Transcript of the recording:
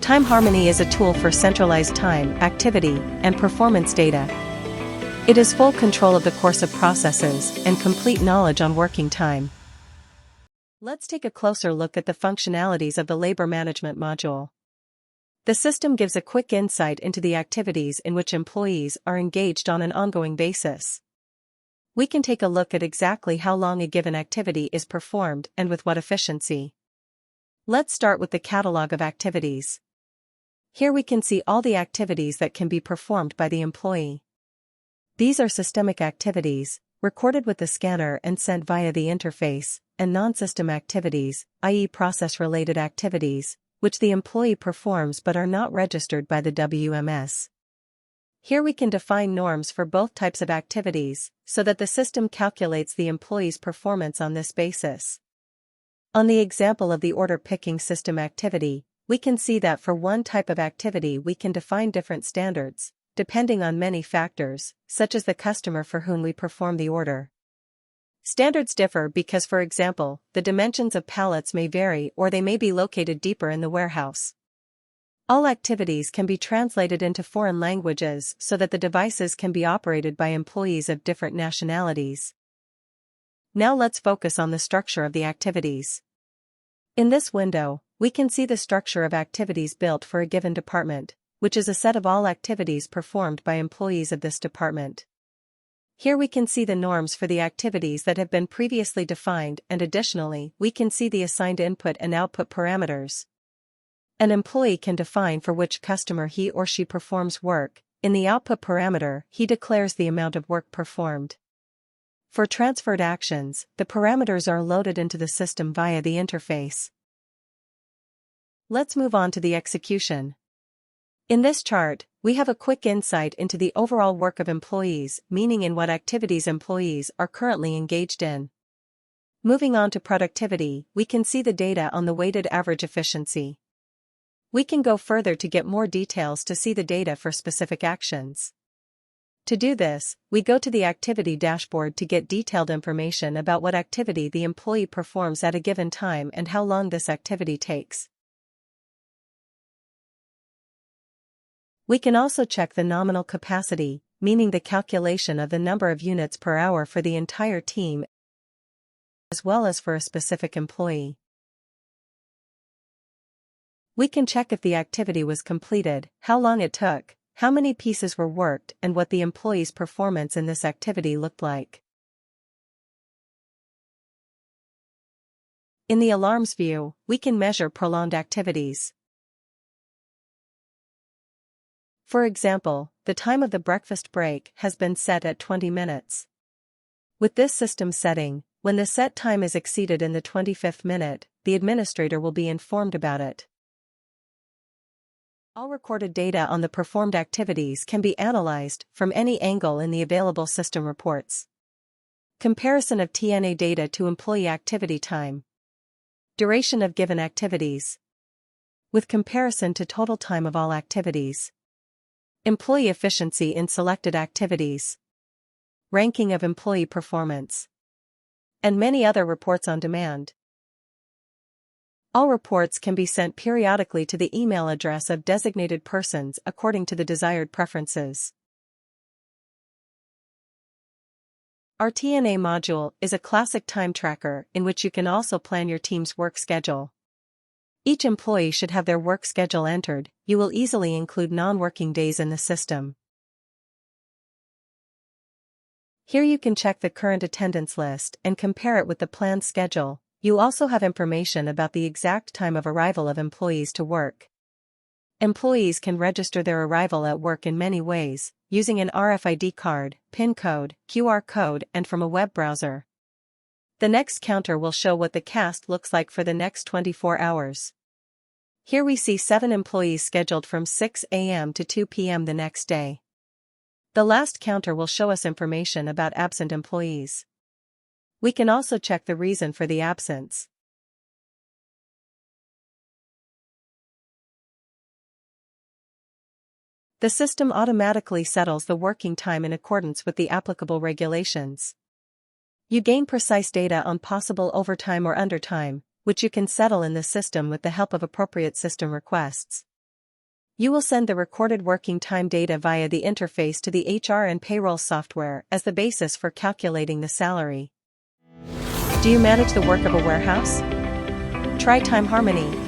Time Harmony is a tool for centralized time, activity, and performance data. It has full control of the course of processes and complete knowledge on working time. Let's take a closer look at the functionalities of the labor management module. The system gives a quick insight into the activities in which employees are engaged on an ongoing basis. We can take a look at exactly how long a given activity is performed and with what efficiency. Let's start with the catalog of activities. Here we can see all the activities that can be performed by the employee. These are systemic activities, recorded with the scanner and sent via the interface, and non-system activities, i.e. process-related activities, which the employee performs but are not registered by the WMS. Here we can define norms for both types of activities, so that the system calculates the employee's performance on this basis. On the example of the order picking system activity, we can see that for one type of activity we can define different standards, depending on many factors, such as the customer for whom we perform the order. Standards differ because, for example, the dimensions of pallets may vary or they may be located deeper in the warehouse. All activities can be translated into foreign languages so that the devices can be operated by employees of different nationalities. Now let's focus on the structure of the activities. In this window, we can see the structure of activities built for a given department, which is a set of all activities performed by employees of this department. Here we can see the norms for the activities that have been previously defined, and additionally, we can see the assigned input and output parameters. An employee can define for which customer he or she performs work. In the output parameter, he declares the amount of work performed. For transferred actions, the parameters are loaded into the system via the interface. Let's move on to the execution. In this chart, we have a quick insight into the overall work of employees, meaning in what activities employees are currently engaged in. Moving on to productivity, we can see the data on the weighted average efficiency. We can go further to get more details to see the data for specific actions. To do this, we go to the activity dashboard to get detailed information about what activity the employee performs at a given time and how long this activity takes. We can also check the nominal capacity, meaning the calculation of the number of units per hour for the entire team, as well as for a specific employee. We can check if the activity was completed, how long it took, how many pieces were worked, and what the employee's performance in this activity looked like. In the alarms view, we can measure prolonged activities. For example, the time of the breakfast break has been set at 20 minutes. With this system setting, when the set time is exceeded in the 25th minute, the administrator will be informed about it. All recorded data on the performed activities can be analyzed from any angle in the available system reports. Comparison of TNA data to employee activity time. Duration of given activities. With comparison to total time of all activities. Employee efficiency in selected activities. Ranking of employee performance. And many other reports on demand. All reports can be sent periodically to the email address of designated persons according to the desired preferences. Our TNA module is a classic time tracker in which you can also plan your team's work schedule. Each employee should have their work schedule entered. You will easily include non-working days in the system. Here you can check the current attendance list and compare it with the planned schedule. You also have information about the exact time of arrival of employees to work. Employees can register their arrival at work in many ways, using an RFID card, PIN code, QR code, and from a web browser. The next counter will show what the cast looks like for the next 24 hours. Here we see 7 employees scheduled from 6 a.m. to 2 p.m. the next day. The last counter will show us information about absent employees. We can also check the reason for the absence. The system automatically settles the working time in accordance with the applicable regulations. You gain precise data on possible overtime or undertime, which you can settle in the system with the help of appropriate system requests. You will send the recorded working time data via the interface to the HR and payroll software as the basis for calculating the salary. Do you manage the work of a warehouse? Try Time Harmony.